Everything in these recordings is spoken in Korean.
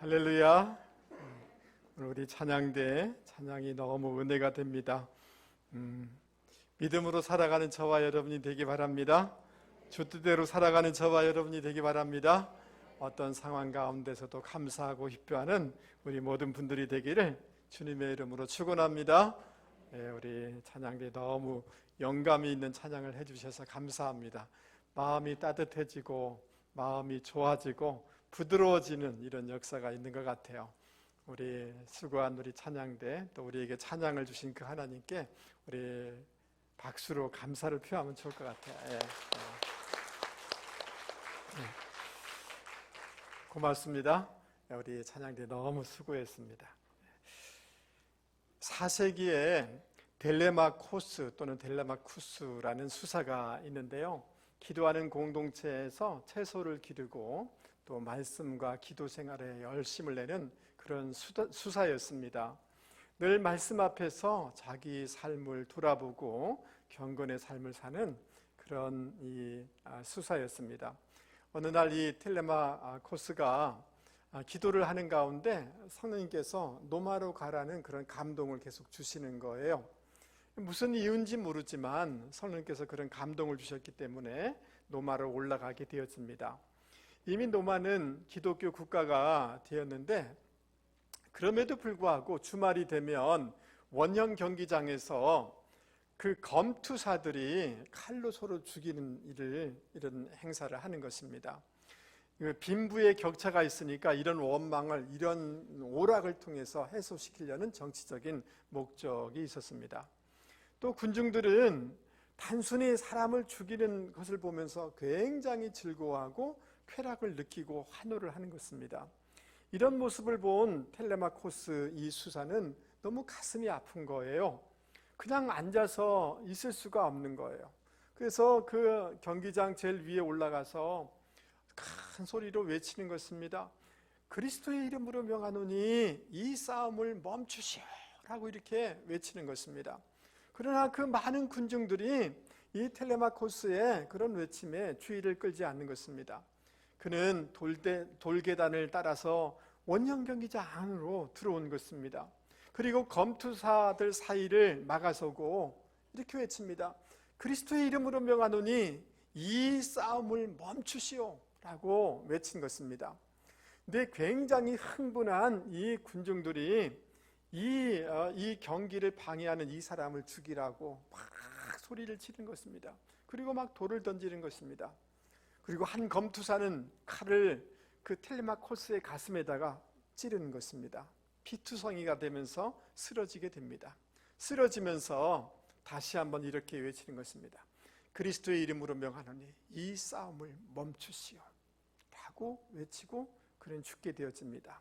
할렐루야. 오늘 우리 찬양대 찬양이 너무 은혜가 됩니다. 믿음으로 살아가는 저와 여러분이 되기 바랍니다. 주 뜻대로 살아가는 저와 여러분이 되기 바랍니다. 어떤 상황 가운데서도 감사하고 기뻐하는 우리 모든 분들이 되기를 주님의 이름으로 축원합니다. 우리 찬양대 너무 영감이 있는 찬양을 해주셔서 감사합니다. 마음이 따뜻해지고 마음이 좋아지고 부드러워지는 이런 역사가 있는 것 같아요. 우리 수고한 우리 찬양대, 또 우리에게 찬양을 주신 그 하나님께 우리 박수로 감사를 표하면 좋을 것 같아요. 고맙습니다. 우리 찬양대 너무 수고했습니다. 4세기에 델레마코스 또는 델레마쿠스라는 수사가 있는데요, 기도하는 공동체에서 채소를 기르고 또 말씀과 기도 생활에 열심을 내는 그런 수사였습니다. 늘 말씀 앞에서 자기 삶을 돌아보고 경건의 삶을 사는 그런 이 수사였습니다. 어느 날 이 텔레마코스가 기도를 하는 가운데 성령님께서 노마로 가라는 그런 감동을 계속 주시는 거예요. 무슨 이유인지 모르지만 성령님께서 그런 감동을 주셨기 때문에 노마로 올라가게 되었습니다. 이미 노마는 기독교 국가가 되었는데 그럼에도 불구하고 주말이 되면 원형 경기장에서 그 검투사들이 칼로 서로 죽이는 이런 행사를 하는 것입니다. 빈부의 격차가 있으니까 이런 원망을, 이런 오락을 통해서 해소시키려는 정치적인 목적이 있었습니다. 또 군중들은 단순히 사람을 죽이는 것을 보면서 굉장히 즐거워하고 쾌락을 느끼고 환호를 하는 것입니다. 이런 모습을 본 텔레마코스 이 수사는 너무 가슴이 아픈 거예요. 그냥 앉아서 있을 수가 없는 거예요. 그래서 그 경기장 제일 위에 올라가서 큰 소리로 외치는 것입니다. 그리스도의 이름으로 명하노니 이 싸움을 멈추시오라고 이렇게 외치는 것입니다. 그러나 그 많은 군중들이 이 텔레마코스의 그런 외침에 주의를 끌지 않는 것입니다. 그는 돌계단을 따라서 원형 경기장 안으로 들어온 것입니다. 그리고 검투사들 사이를 막아서고 이렇게 외칩니다. 그리스도의 이름으로 명하노니 이 싸움을 멈추시오 라고 외친 것입니다. 근데 굉장히 흥분한 이 군중들이 이 경기를 방해하는 이 사람을 죽이라고 막 소리를 치는 것입니다. 그리고 막 돌을 던지는 것입니다. 그리고 한 검투사는 칼을 그 텔레마코스의 가슴에다가 찌르는 것입니다. 피투성이가 되면서 쓰러지게 됩니다. 쓰러지면서 다시 한번 이렇게 외치는 것입니다. 그리스도의 이름으로 명하노니 이 싸움을 멈추시오 라고 외치고 그는 죽게 되어집니다.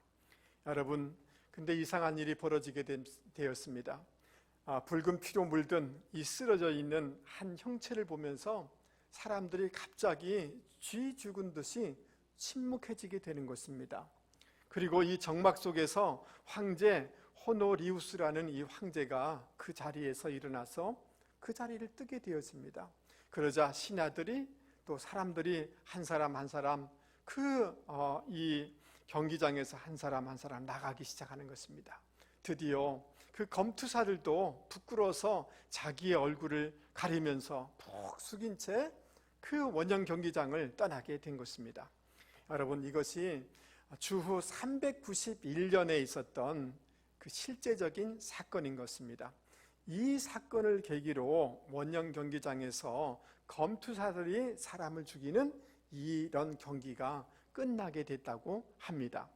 여러분, 근데 이상한 일이 벌어지게 되었습니다. 붉은 피로 물든 이 쓰러져 있는 한 형체를 보면서 사람들이 갑자기 쥐 죽은 듯이 침묵해지게 되는 것입니다. 그리고 이 정막 속에서 황제 호노리우스라는 이 황제가 그 자리에서 일어나서 그 자리를 뜨게 되었습니다. 그러자 신하들이 또 사람들이 한 사람 한 사람 이 경기장에서 한 사람 한 사람 나가기 시작하는 것입니다. 드디어 그 검투사들도 부끄러워서 자기의 얼굴을 가리면서 푹 숙인 채 그 원형 경기장을 떠나게 된 것입니다. 여러분, 이것이 주후 391년에 있었던 그 실제적인 사건인 것입니다. 이 사건을 계기로 원형 경기장에서 검투사들이 사람을 죽이는 이런 경기가 끝나게 됐다고 합니다.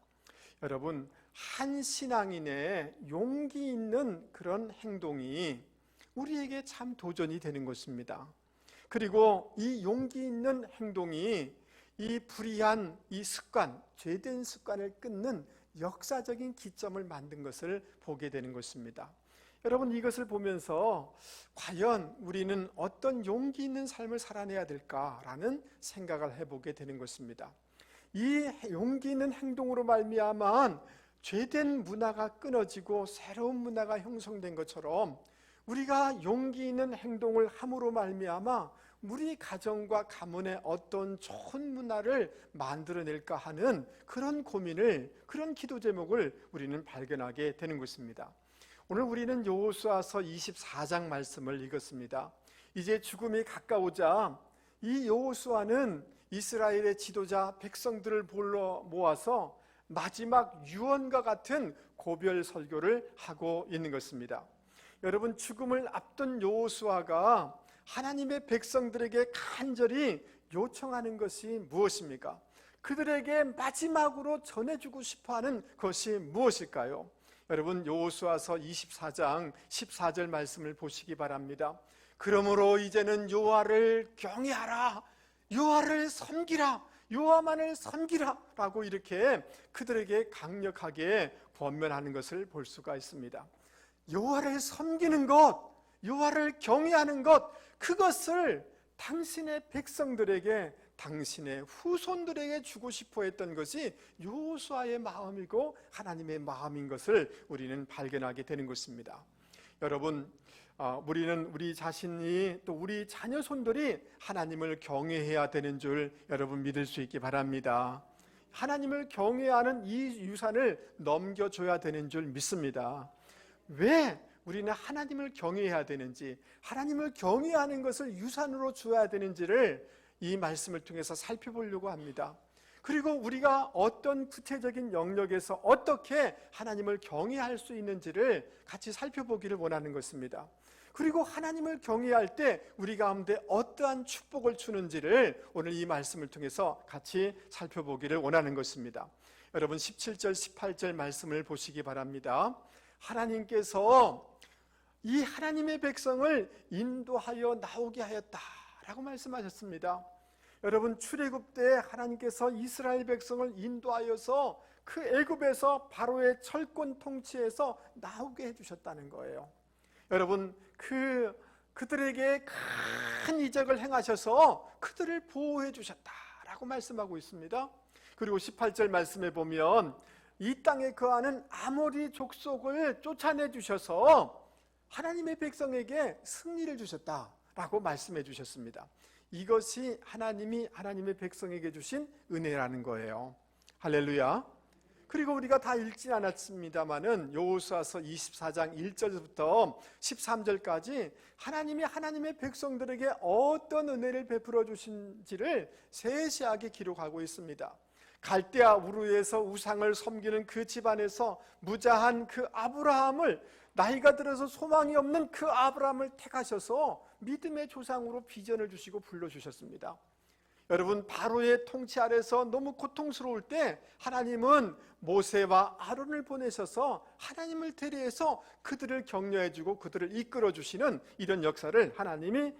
여러분, 한 신앙인의 용기 있는 그런 행동이 우리에게 참 도전이 되는 것입니다. 그리고 이 용기 있는 행동이 이 불의한 이 습관, 죄된 습관을 끊는 역사적인 기점을 만든 것을 보게 되는 것입니다. 여러분, 이것을 보면서 과연 우리는 어떤 용기 있는 삶을 살아내야 될까라는 생각을 해보게 되는 것입니다. 이 용기 있는 행동으로 말미암아 죄된 문화가 끊어지고 새로운 문화가 형성된 것처럼 우리가 용기 있는 행동을 함으로 말미암아 우리 가정과 가문에 어떤 좋은 문화를 만들어낼까 하는 그런 고민을, 그런 기도 제목을 우리는 발견하게 되는 것입니다. 오늘 우리는 여호수아서 24장 말씀을 읽었습니다. 이제 죽음이 가까우자 이 여호수아는 이스라엘의 지도자 백성들을 불러 모아서 마지막 유언과 같은 고별 설교를 하고 있는 것입니다. 여러분, 죽음을 앞둔 여호수아가 하나님의 백성들에게 간절히 요청하는 것이 무엇입니까? 그들에게 마지막으로 전해주고 싶어하는 것이 무엇일까요? 여러분, 여호수아서 24장 14절 말씀을 보시기 바랍니다. 그러므로 이제는 여호와를 경외하라, 여호와를 섬기라, 여호와만을 섬기라 라고 이렇게 그들에게 강력하게 권면하는 것을 볼 수가 있습니다. 여호와를 섬기는 것, 여호와를 경외하는 것, 그것을 당신의 백성들에게, 당신의 후손들에게 주고 싶어 했던 것이 여호수아의 마음이고 하나님의 마음인 것을 우리는 발견하게 되는 것입니다. 여러분, 우리는 우리 자신이 또 우리 자녀 손들이 하나님을 경외해야 되는 줄 여러분 믿을 수 있기 바랍니다. 하나님을 경외하는 이 유산을 넘겨줘야 되는 줄 믿습니다. 왜 우리는 하나님을 경외해야 되는지, 하나님을 경외하는 것을 유산으로 주어야 되는지를 이 말씀을 통해서 살펴보려고 합니다. 그리고 우리가 어떤 구체적인 영역에서 어떻게 하나님을 경외할 수 있는지를 같이 살펴보기를 원하는 것입니다. 그리고 하나님을 경외할 때 우리 가운데 어떠한 축복을 주는지를 오늘 이 말씀을 통해서 같이 살펴보기를 원하는 것입니다. 여러분, 17절 18절 말씀을 보시기 바랍니다. 하나님께서 이 하나님의 백성을 인도하여 나오게 하였다라고 말씀하셨습니다. 여러분, 출애굽 때 하나님께서 이스라엘 백성을 인도하여서 그 애굽에서 바로의 철권 통치에서 나오게 해주셨다는 거예요. 여러분, 그들에게 큰 이적을 행하셔서 그들을 보호해 주셨다라고 말씀하고 있습니다. 그리고 18절 말씀에 보면 이 땅에 거하는 아모리 족속을 쫓아내 주셔서 하나님의 백성에게 승리를 주셨다라고 말씀해 주셨습니다. 이것이 하나님이 하나님의 백성에게 주신 은혜라는 거예요. 할렐루야. 그리고 우리가 다 읽진 않았습니다마는 여호수아서 24장 1절부터 13절까지 하나님이 하나님의 백성들에게 어떤 은혜를 베풀어 주신지를 세세하게 기록하고 있습니다. 갈대아 우르에서 우상을 섬기는 그 집안에서 무자한 그 아브라함을, 나이가 들어서 소망이 없는 그 아브라함을 택하셔서 믿음의 조상으로 비전을 주시고 불러주셨습니다. 여러분, 바로의 통치 아래서 너무 고통스러울 때 하나님은 모세와 아론을 보내셔서 하나님을 대리해서 그들을 격려해주고 그들을 이끌어주시는 이런 역사를 하나님이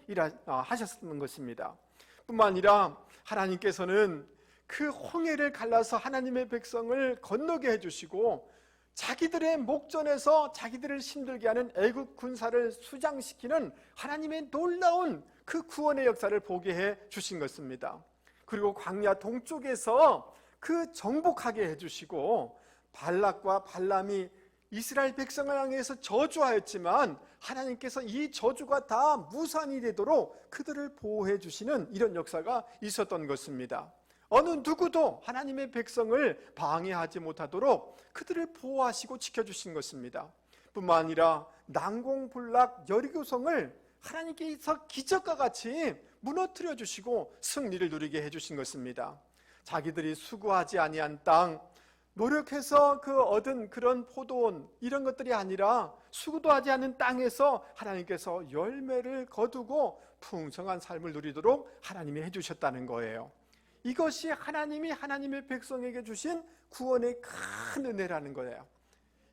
하셨던 것입니다. 뿐만 아니라 하나님께서는 그 홍해를 갈라서 하나님의 백성을 건너게 해주시고 자기들의 목전에서 자기들을 힘들게 하는 애국 군사를 수장시키는 하나님의 놀라운 그 구원의 역사를 보게 해 주신 것입니다. 그리고 광야 동쪽에서 그 정복하게 해주시고 발락과 발람이 이스라엘 백성을 향해서 저주하였지만 하나님께서 이 저주가 다 무산이 되도록 그들을 보호해 주시는 이런 역사가 있었던 것입니다. 어느 누구도 하나님의 백성을 방해하지 못하도록 그들을 보호하시고 지켜주신 것입니다. 뿐만 아니라 난공불락 여리고성을 하나님께서 기적과 같이 무너뜨려 주시고 승리를 누리게 해주신 것입니다. 자기들이 수고하지 아니한 땅, 노력해서 얻은 그런 포도원 이런 것들이 아니라 수고도 하지 않은 땅에서 하나님께서 열매를 거두고 풍성한 삶을 누리도록 하나님이 해주셨다는 거예요. 이것이 하나님이 하나님의 백성에게 주신 구원의 큰 은혜라는 거예요.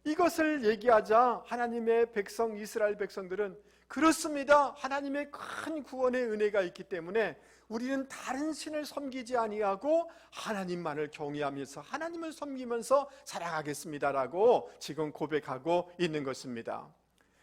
이것을 얘기하자 하나님의 백성, 이스라엘 백성들은 그렇습니다. 하나님의 큰 구원의 은혜가 있기 때문에 우리는 다른 신을 섬기지 아니하고 하나님만을 경외하면서 하나님을 섬기면서 살아가겠습니다라고 지금 고백하고 있는 것입니다.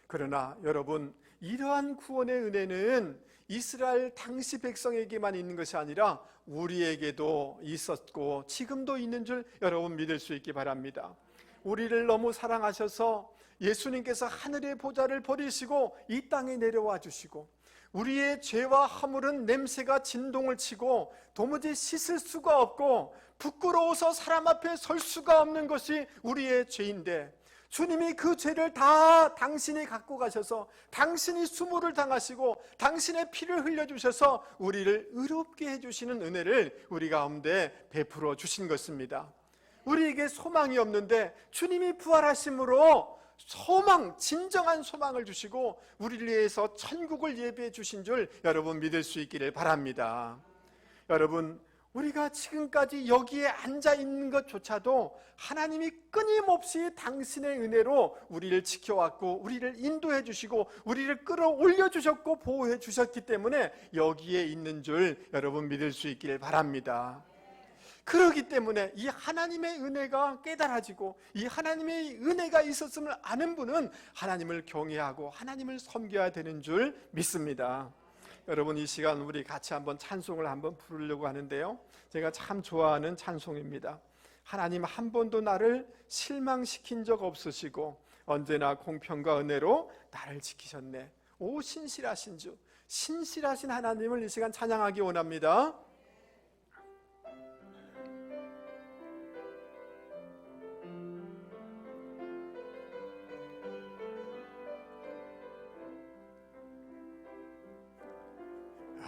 그러나 여러분, 이러한 구원의 은혜는 이스라엘 당시 백성에게만 있는 것이 아니라 우리에게도 있었고 지금도 있는 줄 여러분 믿을 수 있기 바랍니다. 우리를 너무 사랑하셔서 예수님께서 하늘의 보좌를 버리시고 이 땅에 내려와 주시고 우리의 죄와 허물은 냄새가 진동을 치고 도무지 씻을 수가 없고 부끄러워서 사람 앞에 설 수가 없는 것이 우리의 죄인데, 주님이 그 죄를 다 당신이 갖고 가셔서 당신이 수모를 당하시고 당신의 피를 흘려주셔서 우리를 의롭게 해주시는 은혜를 우리 가운데 베풀어 주신 것입니다. 우리에게 소망이 없는데 주님이 부활하심으로 소망, 진정한 소망을 주시고 우리를 위해서 천국을 예비해 주신 줄 여러분 믿을 수 있기를 바랍니다. 여러분, 우리가 지금까지 여기에 앉아 있는 것조차도 하나님이 끊임없이 당신의 은혜로 우리를 지켜왔고 우리를 인도해 주시고 우리를 끌어올려 주셨고 보호해 주셨기 때문에 여기에 있는 줄 여러분 믿을 수 있기를 바랍니다. 그렇기 때문에 이 하나님의 은혜가 깨달아지고 이 하나님의 은혜가 있었음을 아는 분은 하나님을 경외하고 하나님을 섬겨야 되는 줄 믿습니다. 여러분, 이 시간 우리 같이 한번 찬송을 한번 부르려고 하는데요, 제가 참 좋아하는 찬송입니다. 하나님 한 번도 나를 실망시킨 적 없으시고 언제나 공평과 은혜로 나를 지키셨네. 오 신실하신 주, 신실하신 하나님을 이 시간 찬양하기 원합니다.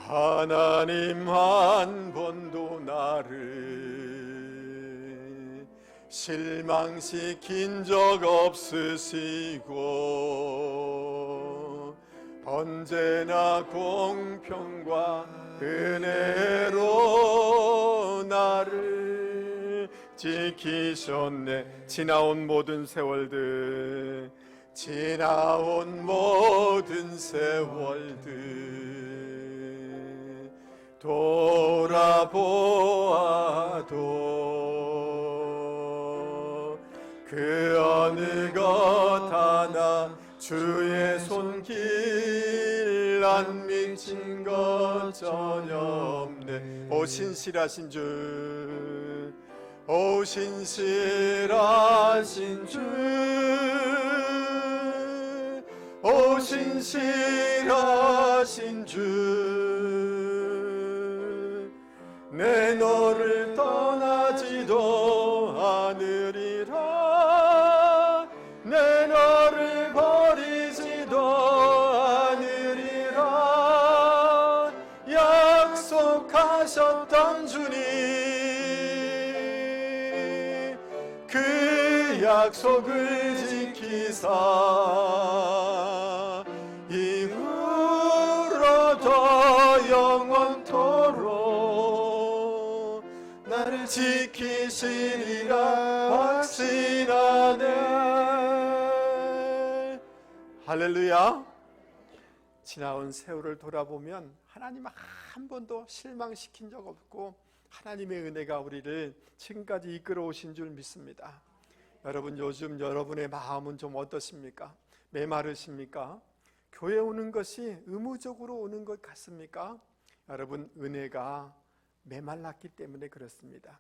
하나님 한 번도 나를 실망시킨 적 없으시고 언제나 공평과 은혜로 나를 지키셨네. 지나온 모든 세월들, 지나온 모든 세월들 돌아보아도 그 어느 것 하나 주의 손길 안 미친 것 전혀 없네. 오 신실하신 주, 오 신실하신 주, 오 신실하신 주, 내 너를 떠나지도 않으리라, 내 너를 버리지도 않으리라. 약속하셨던 주님, 그 약속을 지키사 이후로도 영원토록 나를 지키시리라 확신하네. 할렐루야. 지나온 세월을 돌아보면 하나님 한 번도 실망시킨 적 없고 하나님의 은혜가 우리를 지금까지 이끌어 오신 줄 믿습니다. 여러분, 요즘 여러분의 마음은 좀 어떠십니까? 메마르십니까? 교회 오는 것이 의무적으로 오는 것 같습니까? 여러분, 은혜가 메말랐기 때문에 그렇습니다.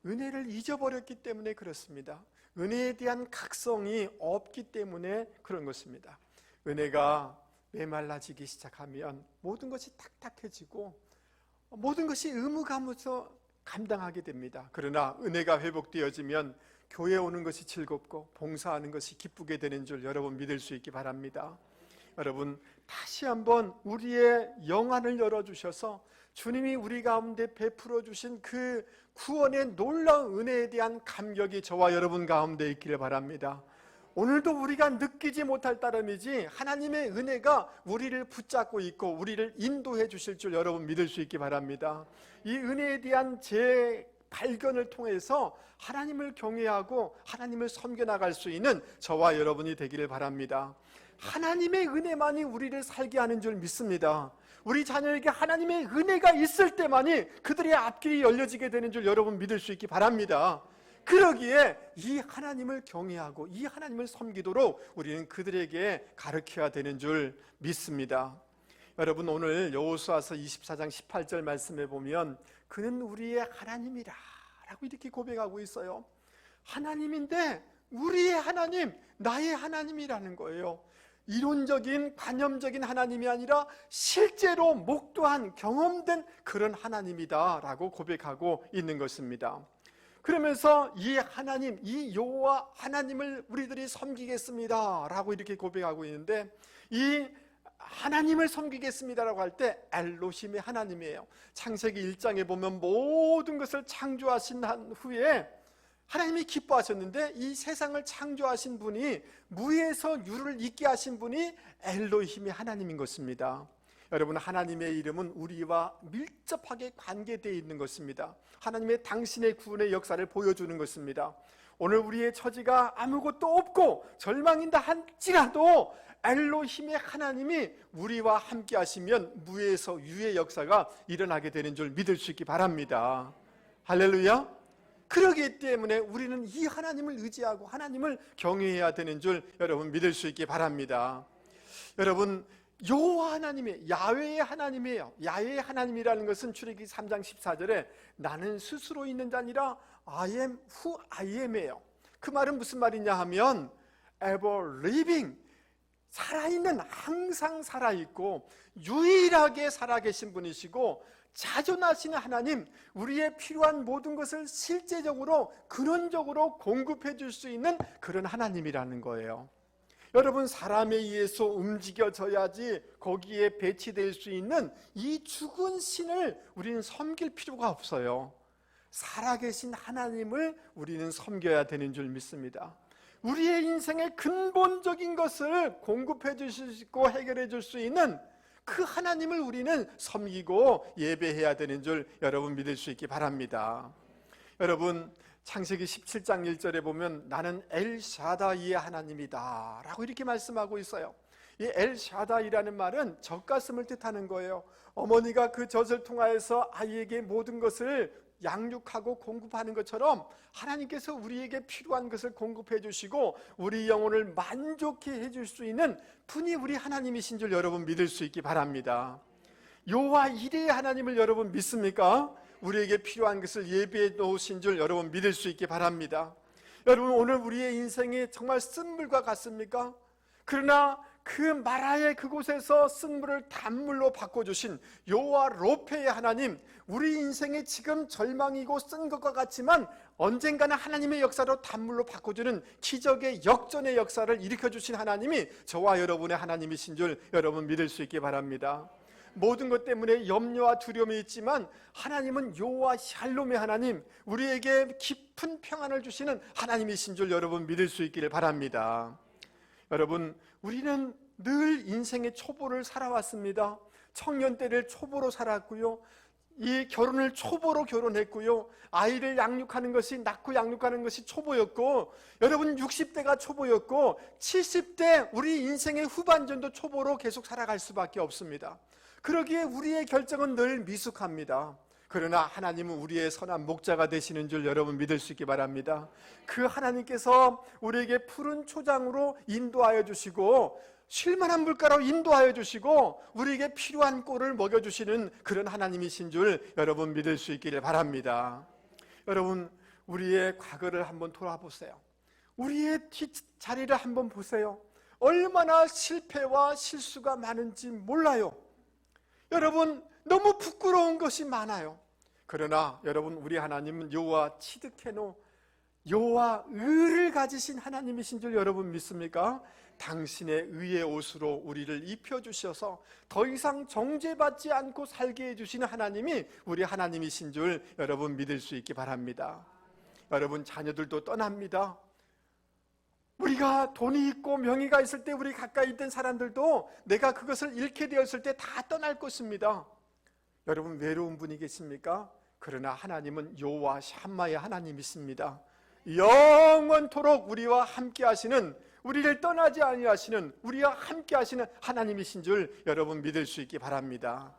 은혜를 잊어버렸기 때문에 그렇습니다. 은혜에 대한 각성이 없기 때문에 그런 것입니다. 은혜가 메말라지기 시작하면 모든 것이 탁탁해지고 모든 것이 의무감으로 감당하게 됩니다. 그러나 은혜가 회복되어지면 교회 오는 것이 즐겁고 봉사하는 것이 기쁘게 되는 줄 여러분 믿을 수 있기 바랍니다. 여러분, 다시 한번 우리의 영안을 열어주셔서 주님이 우리 가운데 베풀어 주신 그 구원의 놀라운 은혜에 대한 감격이 저와 여러분 가운데 있기를 바랍니다. 오늘도 우리가 느끼지 못할 따름이지 하나님의 은혜가 우리를 붙잡고 있고 우리를 인도해 주실 줄 여러분 믿을 수 있기 바랍니다. 이 은혜에 대한 재발견을 통해서 하나님을 경외하고 하나님을 섬겨나갈 수 있는 저와 여러분이 되기를 바랍니다. 하나님의 은혜만이 우리를 살게 하는 줄 믿습니다. 우리 자녀에게 하나님의 은혜가 있을 때만이 그들의 앞길이 열려지게 되는 줄 여러분 믿을 수 있기 바랍니다. 그러기에 이 하나님을 경외하고 이 하나님을 섬기도록 우리는 그들에게 가르쳐야 되는 줄 믿습니다. 여러분, 오늘 여호수아서 24장 18절 말씀에 보면 그는 우리의 하나님이라 라고 이렇게 고백하고 있어요. 하나님인데 우리의 하나님, 나의 하나님이라는 거예요. 이론적인 관념적인 하나님이 아니라 실제로 목도한 경험된 그런 하나님이다라고 고백하고 있는 것입니다. 그러면서 이 하나님, 이 여호와 하나님을 우리들이 섬기겠습니다라고 이렇게 고백하고 있는데, 이 하나님을 섬기겠습니다라고 할 때 엘로힘의 하나님이에요. 창세기 1장에 보면 모든 것을 창조하신 후에 하나님이 기뻐하셨는데, 이 세상을 창조하신 분이, 무에서 유를 있게 하신 분이 엘로힘의 하나님인 것입니다. 여러분, 하나님의 이름은 우리와 밀접하게 관계되어 있는 것입니다. 하나님의 당신의 구원의 역사를 보여주는 것입니다. 오늘 우리의 처지가 아무것도 없고 절망인다 할지라도 엘로힘의 하나님이 우리와 함께 하시면 무에서 유의 역사가 일어나게 되는 줄 믿을 수 있기 바랍니다. 할렐루야. 그러기 때문에 우리는 이 하나님을 의지하고 하나님을 경외해야 되는 줄 여러분 믿을 수 있기 바랍니다. 여러분, 여호와 하나님의, 야훼의 하나님이에요. 야훼의 하나님이라는 것은 출애굽기 3장 14절에 나는 스스로 있는 자 아니라 I am who I am이에요. 그 말은 무슨 말이냐 하면 ever living, 살아있는, 항상 살아있고 유일하게 살아계신 분이시고 자존하시는 하나님, 우리의 필요한 모든 것을 실제적으로 근원적으로 공급해 줄 수 있는 그런 하나님이라는 거예요. 여러분, 사람에 의해서 움직여져야지 거기에 배치될 수 있는 이 죽은 신을 우리는 섬길 필요가 없어요. 살아계신 하나님을 우리는 섬겨야 되는 줄 믿습니다. 우리의 인생의 근본적인 것을 공급해 주실 수 있고 해결해 줄 수 있는 그 하나님을 우리는 섬기고 예배해야 되는 줄 여러분 믿을 수 있기 바랍니다. 여러분, 창세기 17장 1절에 보면 나는 엘샤다이의 하나님이다 라고 이렇게 말씀하고 있어요. 이 엘샤다이라는 말은 젖가슴을 뜻하는 거예요. 어머니가 그 젖을 통하여서 아이에게 모든 것을 양육하고 공급하는 것처럼 하나님께서 우리에게 필요한 것을 공급해 주시고 우리 영혼을 만족해 해줄 수 있는 분이 우리 하나님이신 줄 여러분 믿을 수 있기 바랍니다. 여호와 이레의 하나님을 여러분 믿습니까? 우리에게 필요한 것을 예비해 놓으신 줄 여러분 믿을 수 있기 바랍니다. 여러분, 오늘 우리의 인생이 정말 쓴물과 같습니까? 그러나 그 마라의 그곳에서 쓴물을 단물로 바꿔주신 여호와 로페의 하나님, 우리 인생이 지금 절망이고 쓴 것과 같지만 언젠가는 하나님의 역사로 단물로 바꿔주는 기적의 역전의 역사를 일으켜주신 하나님이 저와 여러분의 하나님이신 줄 여러분 믿을 수 있기 바랍니다. 모든 것 때문에 염려와 두려움이 있지만 하나님은 여호와 샬롬의 하나님, 우리에게 깊은 평안을 주시는 하나님이신 줄 여러분 믿을 수 있기를 바랍니다. 여러분, 우리는 늘 인생의 초보를 살아왔습니다. 청년 때를 초보로 살았고요, 이 결혼을 초보로 결혼했고요, 아이를 양육하는 것이, 낳고 양육하는 것이 초보였고, 여러분 60대가 초보였고 70대 우리 인생의 후반전도 초보로 계속 살아갈 수밖에 없습니다. 그러기에 우리의 결정은 늘 미숙합니다. 그러나 하나님은 우리의 선한 목자가 되시는 줄 여러분 믿을 수 있기 바랍니다. 그 하나님께서 우리에게 푸른 초장으로 인도하여 주시고 쉴만한 물가로 인도하여 주시고 우리에게 필요한 꼴을 먹여주시는 그런 하나님이신 줄 여러분 믿을 수 있기를 바랍니다. 여러분, 우리의 과거를 한번 돌아보세요. 우리의 뒷자리를 한번 보세요. 얼마나 실패와 실수가 많은지 몰라요. 여러분, 너무 부끄러운 것이 많아요. 그러나 여러분, 우리 하나님은 여호와 치드케노, 여호와 의를 가지신 하나님이신 줄 여러분 믿습니까? 당신의 의의 옷으로 우리를 입혀주셔서 더 이상 정죄받지 않고 살게 해주시는 하나님이 우리 하나님이신 줄 여러분 믿을 수 있기 바랍니다. 여러분, 자녀들도 떠납니다. 우리가 돈이 있고 명예가 있을 때 우리 가까이 있던 사람들도 내가 그것을 잃게 되었을 때 다 떠날 것입니다. 여러분, 외로운 분이 계십니까? 그러나 하나님은 여호와 샴마의 하나님이십니다. 영원토록 우리와 함께 하시는, 우리를 떠나지 아니하시는, 우리와 함께 하시는 하나님이신 줄 여러분 믿을 수 있기 바랍니다.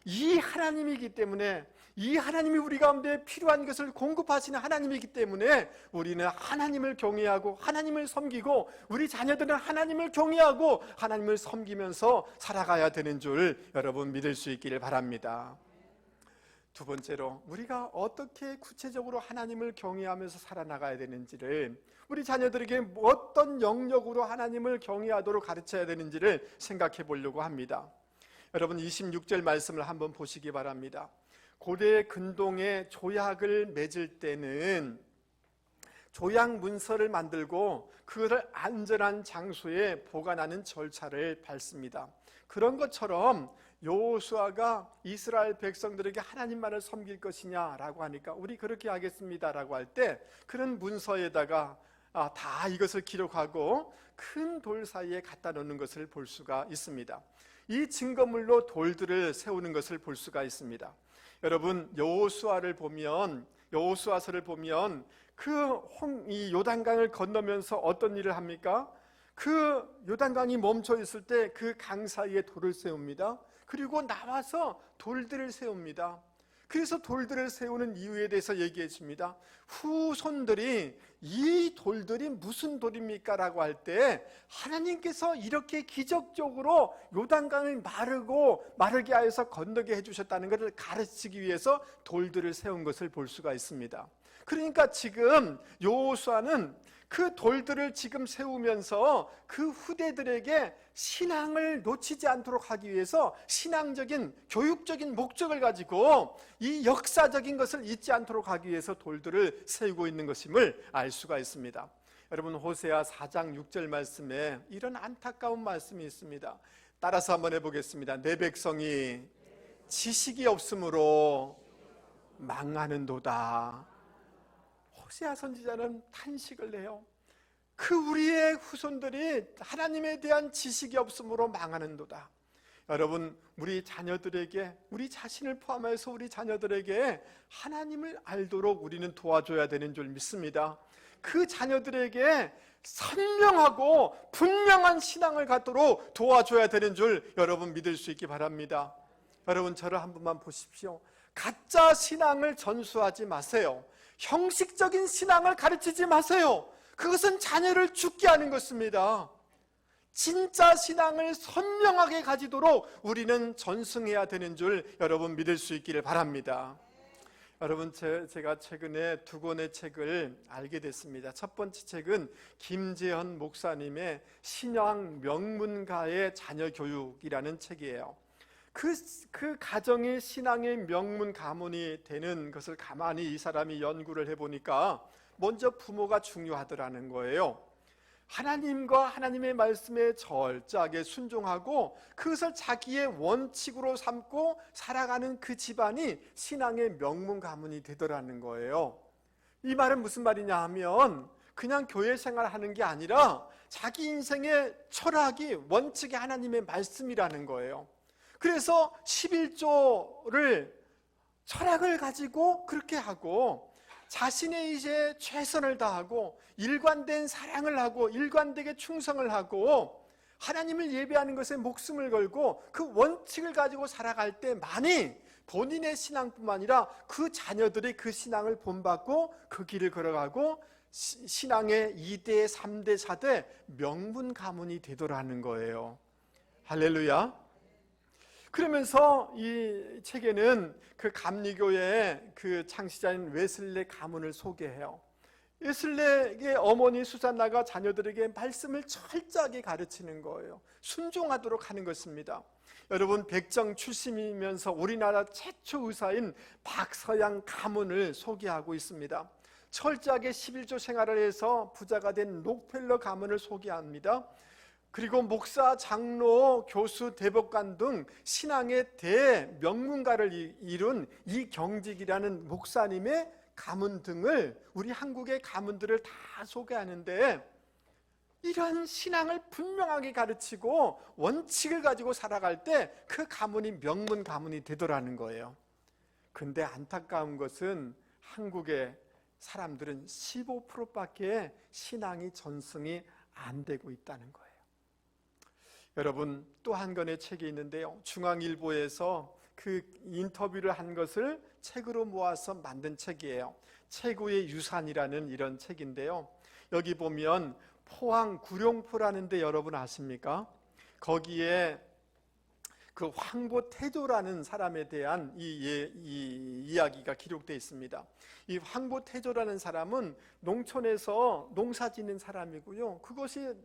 이 하나님이기 때문에, 이 하나님이 우리 가운데 필요한 것을 공급하시는 하나님이기 때문에 우리는 하나님을 경외하고 하나님을 섬기고 우리 자녀들은 하나님을 경외하고 하나님을 섬기면서 살아가야 되는 줄 여러분 믿을 수 있기를 바랍니다. 두 번째로 우리가 어떻게 구체적으로 하나님을 경외하면서 살아나가야 되는지를, 우리 자녀들에게 어떤 영역으로 하나님을 경외하도록 가르쳐야 되는지를 생각해 보려고 합니다. 여러분 26절 말씀을 한번 보시기 바랍니다. 고대 근동에 조약을 맺을 때는 조약 문서를 만들고 그것을 안전한 장소에 보관하는 절차를 밟습니다. 그런 것처럼 여호수아가 이스라엘 백성들에게 하나님만을 섬길 것이냐라고 하니까 우리 그렇게 하겠습니다라고 할 때 그런 문서에다가 다 이것을 기록하고 큰 돌 사이에 갖다 놓는 것을 볼 수가 있습니다. 이 증거물로 돌들을 세우는 것을 볼 수가 있습니다. 여러분 여호수아서를 보면 이 요단강을 건너면서 어떤 일을 합니까? 그 요단강이 멈춰 있을 때 그 강 사이에 돌을 세웁니다. 그리고 나와서 돌들을 세웁니다. 그래서 돌들을 세우는 이유에 대해서 얘기해 줍니다. 후손들이 이 돌들이 무슨 돌입니까? 라고 할 때 하나님께서 이렇게 기적적으로 요단강을 마르게 하여서 건너게 해주셨다는 것을 가르치기 위해서 돌들을 세운 것을 볼 수가 있습니다. 그러니까 지금 여호수아는 그 돌들을 지금 세우면서 그 후대들에게 신앙을 놓치지 않도록 하기 위해서 신앙적인 교육적인 목적을 가지고 이 역사적인 것을 잊지 않도록 하기 위해서 돌들을 세우고 있는 것임을 알 수가 있습니다. 여러분 호세아 4장 6절 말씀에 이런 안타까운 말씀이 있습니다. 따라서 한번 해보겠습니다. 내 백성이 지식이 없으므로 망하는도다. 호세아 선지자는 탄식을 해요. 우리의 후손들이 하나님에 대한 지식이 없으므로 망하는도다. 여러분 우리 자녀들에게, 우리 자신을 포함해서 우리 자녀들에게 하나님을 알도록 우리는 도와줘야 되는 줄 믿습니다. 그 자녀들에게 선명하고 분명한 신앙을 갖도록 도와줘야 되는 줄 여러분 믿을 수 있기 바랍니다. 여러분 저를 한 번만 보십시오. 가짜 신앙을 전수하지 마세요. 형식적인 신앙을 가르치지 마세요. 그것은 자녀를 죽게 하는 것입니다. 진짜 신앙을 선명하게 가지도록 우리는 전승해야 되는 줄 여러분 믿을 수 있기를 바랍니다. 여러분 제가 최근에 두 권의 책을 알게 됐습니다. 첫 번째 책은 김재현 목사님의 신앙 명문가의 자녀 교육이라는 책이에요. 그 가정이 신앙의 명문 가문이 되는 것을 가만히 이 사람이 연구를 해보니까 먼저 부모가 중요하더라는 거예요. 하나님과 하나님의 말씀에 철저하게 순종하고 그것을 자기의 원칙으로 삼고 살아가는 그 집안이 신앙의 명문 가문이 되더라는 거예요. 이 말은 무슨 말이냐 하면 그냥 교회 생활하는 게 아니라 자기 인생의 철학이 원칙이 하나님의 말씀이라는 거예요. 그래서 11조를 철학을 가지고 그렇게 하고 자신의 이제 최선을 다하고 일관된 사랑을 하고 일관되게 충성을 하고 하나님을 예배하는 것에 목숨을 걸고 그 원칙을 가지고 살아갈 때만이 본인의 신앙뿐만 아니라 그 자녀들이 그 신앙을 본받고 그 길을 걸어가고 신앙의 2대, 3대, 4대 명문 가문이 되더라는 거예요. 할렐루야. 그러면서 이 책에는 그 감리교의 그 창시자인 웨슬레 가문을 소개해요. 웨슬레의 어머니 수산나가 자녀들에게 말씀을 철저하게 가르치는 거예요. 순종하도록 하는 것입니다. 여러분 백정 출신이면서 우리나라 최초 의사인 박서양 가문을 소개하고 있습니다. 철저하게 11조 생활을 해서 부자가 된 록펠러 가문을 소개합니다. 그리고 목사, 장로, 교수, 대법관 등 신앙의 대명문가를 이룬 이경직이라는 목사님의 가문 등을 우리 한국의 가문들을 다 소개하는데 이런 신앙을 분명하게 가르치고 원칙을 가지고 살아갈 때 그 가문이 명문 가문이 되더라는 거예요. 근데 안타까운 것은 한국의 사람들은 15%밖에 신앙이 전승이 안 되고 있다는 거예요. 여러분 또 한 권의 책이 있는데요. 중앙일보에서 그 인터뷰를 한 것을 책으로 모아서 만든 책이에요. 최고의 유산이라는 이런 책인데요. 여기 보면 포항 구룡포라는 데 여러분 아십니까? 거기에 그 황보태조라는 사람에 대한 이 이야기가 기록되어 있습니다. 이 황보태조라는 사람은 농촌에서 농사 짓는 사람이고요. 그것이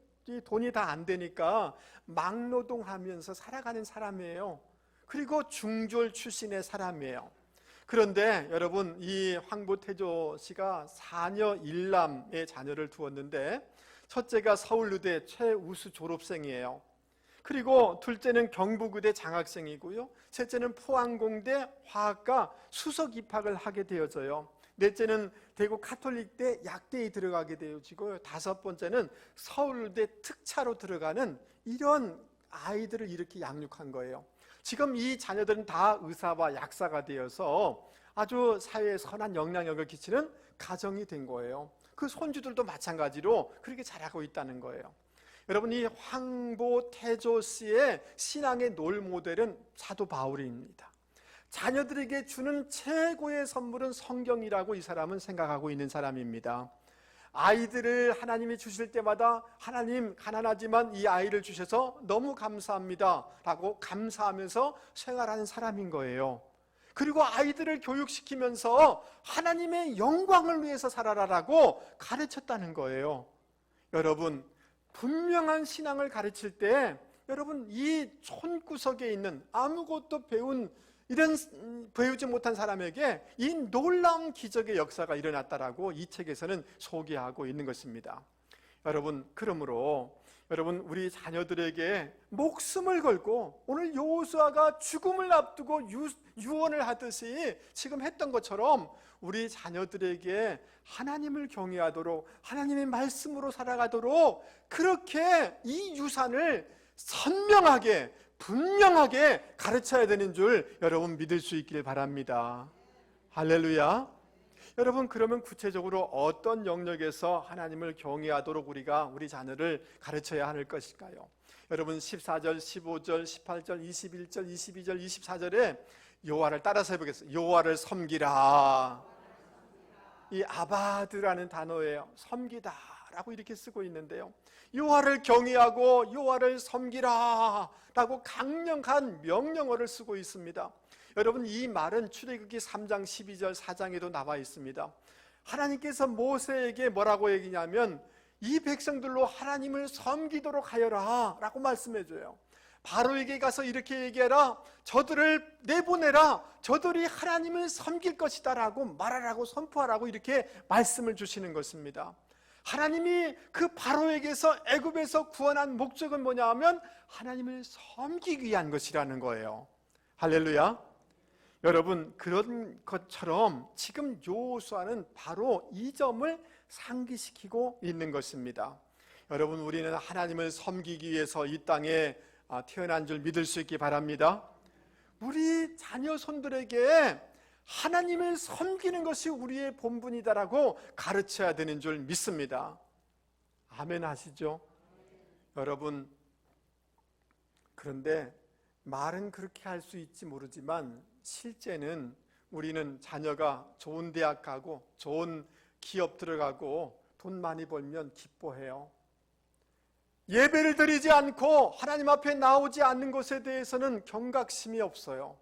돈이 다 안 되니까 막노동하면서 살아가는 사람이에요. 그리고 중졸 출신의 사람이에요. 그런데 여러분, 이 황보태조 씨가 4녀 1남의 자녀를 두었는데, 첫째가 서울의대 최우수 졸업생이에요. 그리고 둘째는 경북의대 장학생이고요. 셋째는 포항공대 화학과 수석 입학을 하게 되어져요. 넷째는 대구 카톨릭대 약대에 들어가게 되어지고요. 다섯 번째는 서울대 특차로 들어가는 이런 아이들을 이렇게 양육한 거예요. 지금 이 자녀들은 다 의사와 약사가 되어서 아주 사회에 선한 영향력을 끼치는 가정이 된 거예요. 그 손주들도 마찬가지로 그렇게 자라고 있다는 거예요. 여러분, 이 황보태조 씨의 신앙의 롤모델은 사도 바울입니다. 자녀들에게 주는 최고의 선물은 성경이라고 이 사람은 생각하고 있는 사람입니다. 아이들을 하나님이 주실 때마다 하나님, 가난하지만 이 아이를 주셔서 너무 감사합니다 라고 감사하면서 생활하는 사람인 거예요. 그리고 아이들을 교육시키면서 하나님의 영광을 위해서 살아라라고 가르쳤다는 거예요. 여러분, 분명한 신앙을 가르칠 때 여러분, 이 촌구석에 있는 아무것도 배우지 못한 사람에게 이 놀라운 기적의 역사가 일어났다라고 이 책에서는 소개하고 있는 것입니다. 여러분, 그러므로 여러분, 우리 자녀들에게 목숨을 걸고 오늘 여호수아가 죽음을 앞두고 유언을 하듯이 지금 했던 것처럼 우리 자녀들에게 하나님을 경외하도록, 하나님의 말씀으로 살아가도록 그렇게 이 유산을 선명하게, 분명하게 가르쳐야 되는 줄 여러분 믿을 수 있길 바랍니다. 할렐루야. 여러분, 그러면 구체적으로 어떤 영역에서 하나님을 경외하도록 우리가 우리 자녀를 가르쳐야 할 것일까요? 여러분, 14절, 15절, 18절, 21절, 22절, 24절에 여호와를 따라서 해보겠습니다. 여호와를 섬기라. 이 아바드라는 단어예요. 섬기다 라고 이렇게 쓰고 있는데요, 여호와를 경외하고 여호와를 섬기라 라고 강력한 명령어를 쓰고 있습니다. 여러분, 이 말은 출애굽기 3장 12절 4장에도 나와 있습니다. 하나님께서 모세에게 뭐라고 얘기냐면 이 백성들로 하나님을 섬기도록 하여라 라고 말씀해줘요. 바로에게 가서 이렇게 얘기해라. 저들을 내보내라. 저들이 하나님을 섬길 것이다 라고 말하라고, 선포하라고 이렇게 말씀을 주시는 것입니다. 하나님이 그 바로에게서, 애굽에서 구원한 목적은 뭐냐 하면 하나님을 섬기기 위한 것이라는 거예요. 할렐루야. 여러분, 그런 것처럼 지금 여호수아는 바로 이 점을 상기시키고 있는 것입니다. 여러분, 우리는 하나님을 섬기기 위해서 이 땅에 태어난 줄 믿을 수 있기 바랍니다. 우리 자녀 손들에게 하나님을 섬기는 것이 우리의 본분이다라고 가르쳐야 되는 줄 믿습니다. 아멘 하시죠? 여러분, 그런데 말은 그렇게 할 수 있지 모르지만 실제는 우리는 자녀가 좋은 대학 가고 좋은 기업 들어가고 돈 많이 벌면 기뻐해요. 예배를 드리지 않고 하나님 앞에 나오지 않는 것에 대해서는 경각심이 없어요.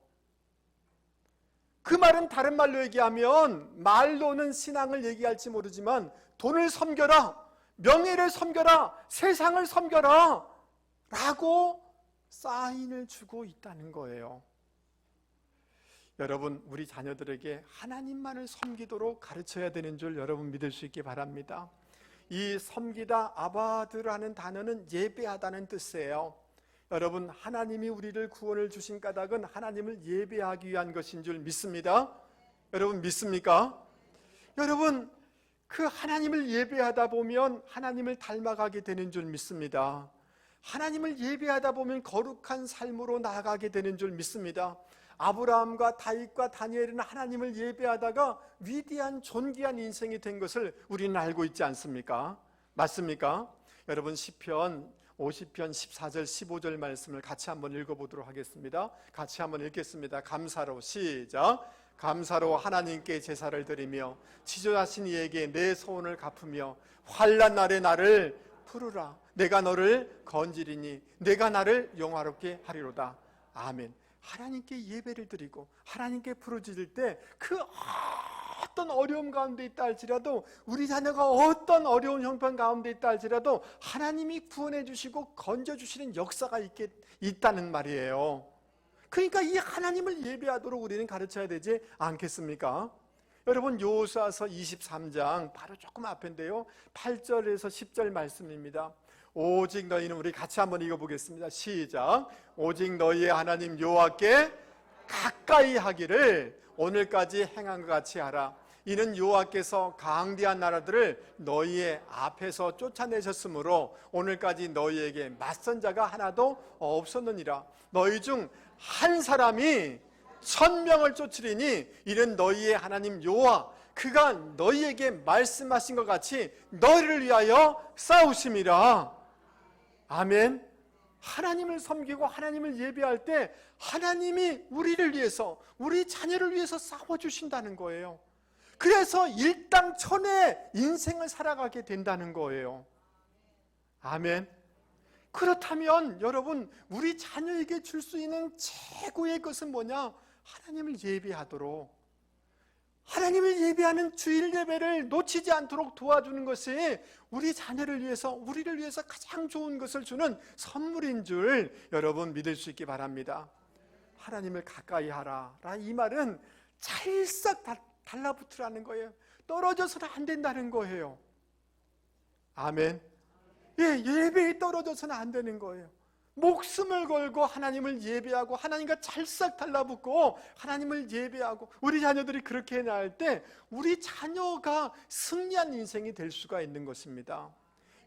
그 말은 다른 말로 얘기하면 말로는 신앙을 얘기할지 모르지만 돈을 섬겨라, 명예를 섬겨라, 세상을 섬겨라 라고 사인을 주고 있다는 거예요. 여러분, 우리 자녀들에게 하나님만을 섬기도록 가르쳐야 되는 줄 여러분 믿을 수 있기 바랍니다. 이 섬기다, 아바드라는 단어는 예배하다는 뜻이에요. 여러분, 하나님이 우리를 구원을 주신 까닭은 하나님을 예배하기 위한 것인 줄 믿습니다. 여러분 믿습니까? 여러분, 그 하나님을 예배하다 보면 하나님을 닮아가게 되는 줄 믿습니다. 하나님을 예배하다 보면 거룩한 삶으로 나아가게 되는 줄 믿습니다. 아브라함과 다윗과 다니엘은 하나님을 예배하다가 위대한 존귀한 인생이 된 것을 우리는 알고 있지 않습니까? 맞습니까? 여러분, 시편 50편 14절 15절 말씀을 같이 한번 읽어보도록 하겠습니다. 같이 한번 읽겠습니다. 감사로, 시작. 감사로 하나님께 제사를 드리며 지존하신 이에게 내 소원을 갚으며 환난 날에 나를 부르라. 내가 너를 건지리니 내가 나를 영화롭게 하리로다. 아멘. 하나님께 예배를 드리고 하나님께 부르짖을 때 그 어떤 어려움 가운데 있다 할지라도, 우리 자녀가 어떤 어려운 형편 가운데 있다 할지라도 하나님이 구원해 주시고 건져 주시는 역사가 있다는 말이에요. 그러니까 이 하나님을 예배하도록 우리는 가르쳐야 되지 않겠습니까? 여러분, 여호수아서 23장 바로 조금 앞인데요, 8절에서 10절 말씀입니다. 오직 너희는, 우리 같이 한번 읽어보겠습니다. 시작. 오직 너희의 하나님 여호와께 가까이 하기를 오늘까지 행한 것 같이 하라. 이는 여호와께서 강대한 나라들을 너희의 앞에서 쫓아내셨으므로 오늘까지 너희에게 맞선 자가 하나도 없었느니라. 너희 중 한 사람이 1000명을 쫓으리니 이는 너희의 하나님 여호와 그가 너희에게 말씀하신 것 같이 너희를 위하여 싸우심이라. 아멘. 하나님을 섬기고 하나님을 예배할 때 하나님이 우리를 위해서, 우리 자녀를 위해서 싸워주신다는 거예요. 그래서 일당천의 인생을 살아가게 된다는 거예요. 아멘. 그렇다면 여러분, 우리 자녀에게 줄 수 있는 최고의 것은 뭐냐? 하나님을 예배하도록, 하나님을 예배하는 주일 예배를 놓치지 않도록 도와주는 것이 우리 자녀를 위해서, 우리를 위해서 가장 좋은 것을 주는 선물인 줄 여러분 믿을 수 있기 바랍니다. 하나님을 가까이 하라, 이 말은 찰싹 달라붙으라는 거예요. 떨어져서는 안 된다는 거예요. 아멘. 예배에 떨어져서는 안 되는 거예요. 목숨을 걸고 하나님을 예배하고 하나님과 찰싹 달라붙고 하나님을 예배하고, 우리 자녀들이 그렇게 나갈 때 우리 자녀가 승리한 인생이 될 수가 있는 것입니다.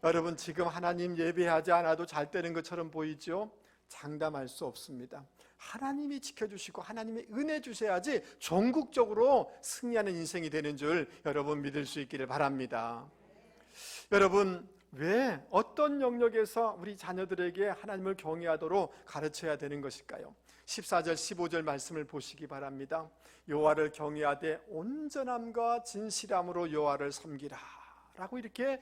여러분, 지금 하나님 예배하지 않아도 잘 되는 것처럼 보이죠? 장담할 수 없습니다. 하나님이 지켜주시고 하나님의 은혜 주셔야지 전국적으로 승리하는 인생이 되는 줄 여러분 믿을 수 있기를 바랍니다. 여러분, 왜 어떤 영역에서 우리 자녀들에게 하나님을 경외하도록 가르쳐야 되는 것일까요? 14절 15절 말씀을 보시기 바랍니다. 여호와를 경외하되 온전함과 진실함으로 여호와를 섬기라 라고 이렇게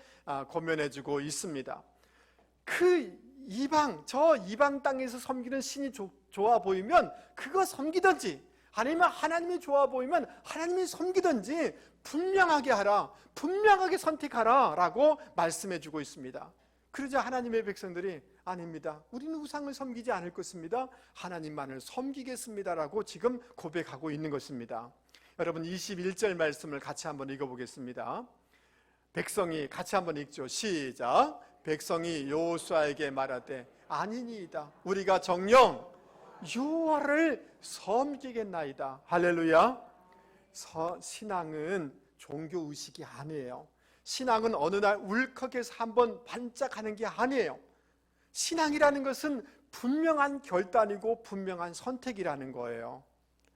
권면해주고 있습니다. 저 이방 땅에서 섬기는 신이 좋아 보이면 그거 섬기든지, 아니면 하나님이 좋아 보이면 하나님이 섬기든지 분명하게 하라, 분명하게 선택하라 라고 말씀해 주고 있습니다. 그러자 하나님의 백성들이 아닙니다, 우리는 우상을 섬기지 않을 것입니다, 하나님만을 섬기겠습니다 라고 지금 고백하고 있는 것입니다. 여러분, 21절 말씀을 같이 한번 읽어보겠습니다. 백성이 같이 한번 읽죠. 시작. 백성이 여호수아에게 말하되 아니니이다, 우리가 정녕 여호와를 섬기겠나이다. 할렐루야. 신앙은 종교 의식이 아니에요. 신앙은 어느 날 울컥해서 한번 반짝하는 게 아니에요. 신앙이라는 것은 분명한 결단이고 분명한 선택이라는 거예요.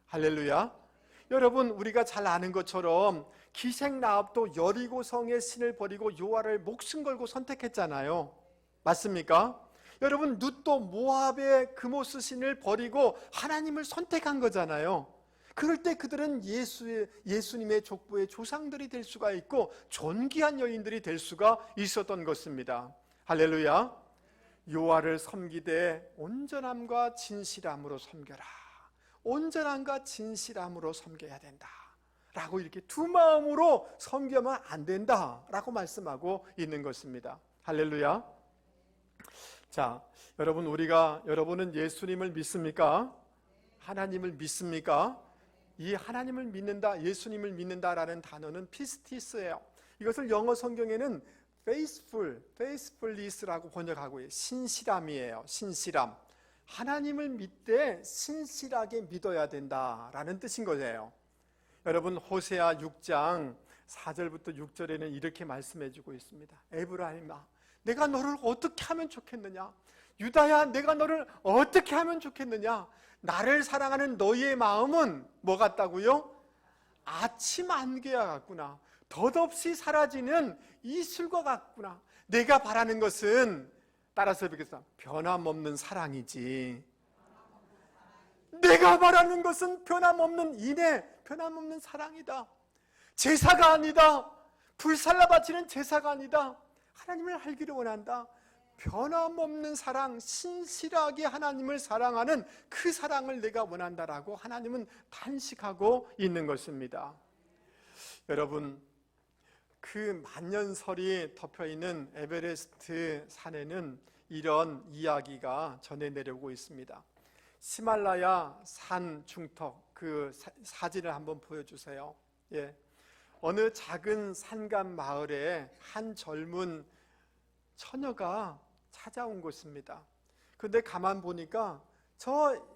할렐루야. 여러분, 우리가 잘 아는 것처럼 기생라합도 여리고성의 신을 버리고 여호와를 목숨 걸고 선택했잖아요. 맞습니까? 여러분, 룻도 모압의 그모스 신을 버리고 하나님을 선택한 거잖아요. 그럴 때 그들은 예수님의 족보의 조상들이 될 수가 있고 존귀한 여인들이 될 수가 있었던 것입니다. 할렐루야. 여호와를 섬기되 온전함과 진실함으로 섬겨라. 온전함과 진실함으로 섬겨야 된다 라고, 이렇게 두 마음으로 섬기면 안 된다 라고 말씀하고 있는 것입니다. 할렐루야. 자, 여러분은 예수님을 믿습니까? 하나님을 믿습니까? 이 하나님을 믿는다, 예수님을 믿는다라는 단어는 피스티스예요. 이것을 영어 성경에는 faithfulness라고 번역하고 있어요. 신실함이에요. 신실함. 하나님을 믿되 신실하게 믿어야 된다라는 뜻인 거예요. 여러분, 호세아 6장 4절부터 6절에는 이렇게 말씀해 주고 있습니다. 에브라임아, 내가 너를 어떻게 하면 좋겠느냐? 유다야, 내가 너를 어떻게 하면 좋겠느냐? 나를 사랑하는 너희의 마음은 뭐 같다고요? 아침 안개와 같구나. 덧없이 사라지는 이슬과 같구나. 내가 바라는 것은, 따라서 뵙겠습니다, 변함없는 사랑이지. 내가 바라는 것은 변함없는 인애, 변함없는 사랑이다. 제사가 아니다. 불살라 바치는 제사가 아니다. 하나님을 알기를 원한다. 변함없는 사랑, 신실하게 하나님을 사랑하는 그 사랑을 내가 원한다라고 하나님은 단식하고 있는 것입니다. 여러분, 그 만년설이 덮여있는 에베레스트 산에는 이런 이야기가 전해 내려오고 있습니다. 히말라야 산 중턱, 그 사진을 한번 보여주세요. 예. 어느 작은 산간 마을에 한 젊은 처녀가 찾아온 것입니다. 그런데 가만 보니까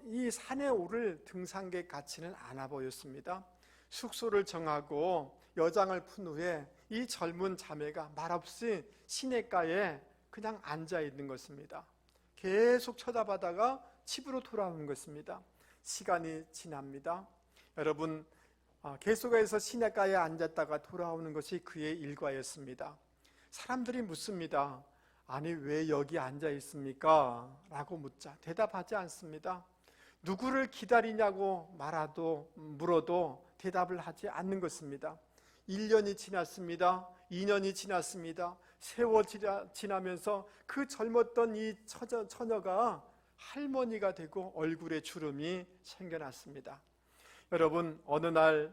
이 산에 오를 등산객 같지는 않아 보였습니다. 숙소를 정하고 여장을 푼 후에 이 젊은 자매가 말없이 시냇가에 그냥 앉아 있는 것입니다. 계속 쳐다보다가 집으로 돌아오는 것입니다. 시간이 지납니다. 여러분, 계속해서 시냇가에 앉았다가 돌아오는 것이 그의 일과였습니다. 사람들이 묻습니다. 아니, 왜 여기 앉아 있습니까? 라고 묻자 대답하지 않습니다. 누구를 기다리냐고 물어도 대답을 하지 않는 것입니다. 1년이 지났습니다. 2년이 지났습니다. 세월 지나면서 그 젊었던 이 처녀가 할머니가 되고 얼굴에 주름이 생겨났습니다. 여러분, 어느 날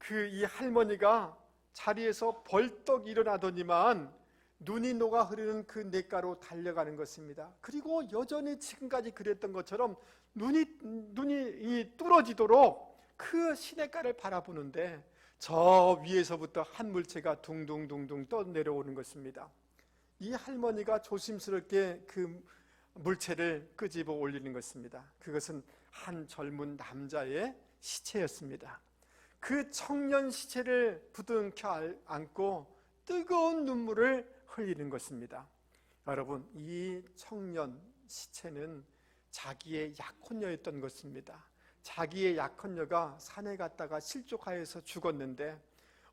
이 할머니가 자리에서 벌떡 일어나더니만 눈이 녹아 흐르는 그 냇가로 달려가는 것입니다. 그리고 여전히 지금까지 그랬던 것처럼 눈이 뚫어지도록 그 시냇가를 바라보는데 저 위에서부터 한 물체가 둥둥둥둥 떠내려오는 것입니다. 이 할머니가 조심스럽게 그 물체를 끄집어 올리는 것입니다. 그것은 한 젊은 남자의 시체였습니다. 그 청년 시체를 부둥켜 안고 뜨거운 눈물을 흘리는 것입니다. 여러분, 이 청년 시체는 자기의 약혼녀였던 것입니다. 자기의 약혼녀가 산에 갔다가 실족하여서 죽었는데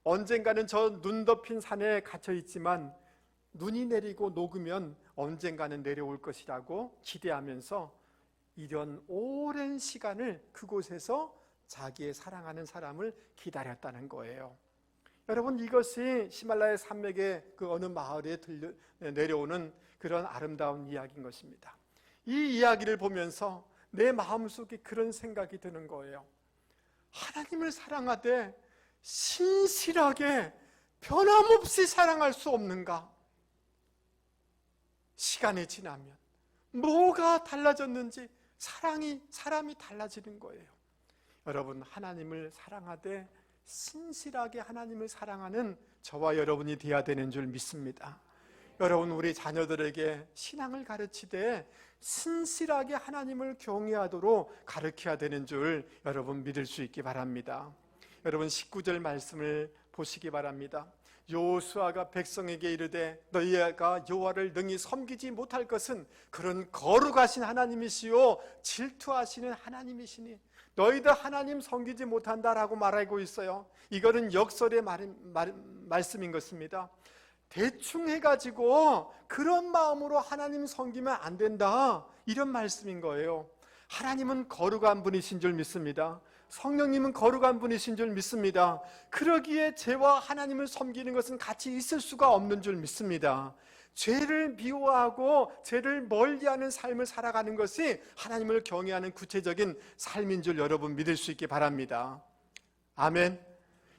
언젠가는 저 눈 덮인 산에 갇혀 있지만 눈이 내리고 녹으면 언젠가는 내려올 것이라고 기대하면서 이런 오랜 시간을 그곳에서 자기의 사랑하는 사람을 기다렸다는 거예요. 여러분, 이것이 히말라야 산맥의 그 어느 마을에 내려오는 그런 아름다운 이야기인 것입니다. 이 이야기를 보면서 내 마음속에 그런 생각이 드는 거예요. 하나님을 사랑하되 신실하게 변함없이 사랑할 수 없는가? 시간이 지나면 뭐가 달라졌는지 사람이 달라지는 거예요. 여러분, 하나님을 사랑하되 신실하게 하나님을 사랑하는 저와 여러분이 되어야 되는 줄 믿습니다. 여러분, 우리 자녀들에게 신앙을 가르치되 신실하게 하나님을 경외하도록 가르쳐야 되는 줄 여러분 믿을 수 있기 바랍니다. 여러분, 19절 말씀을 보시기 바랍니다. 여호수아가 백성에게 이르되 너희가 여호와를 능히 섬기지 못할 것은 그런 거룩하신 하나님이시요 질투하시는 하나님이시니 너희들 하나님 섬기지 못한다라고 말하고 있어요. 이거는 역설의 말씀인 것입니다. 대충 해가지고 그런 마음으로 하나님 섬기면 안 된다, 이런 말씀인 거예요. 하나님은 거룩한 분이신 줄 믿습니다. 성령님은 거룩한 분이신 줄 믿습니다. 그러기에 죄와 하나님을 섬기는 것은 같이 있을 수가 없는 줄 믿습니다. 죄를 미워하고 죄를 멀리하는 삶을 살아가는 것이 하나님을 경외하는 구체적인 삶인 줄 여러분 믿을 수 있기 바랍니다. 아멘.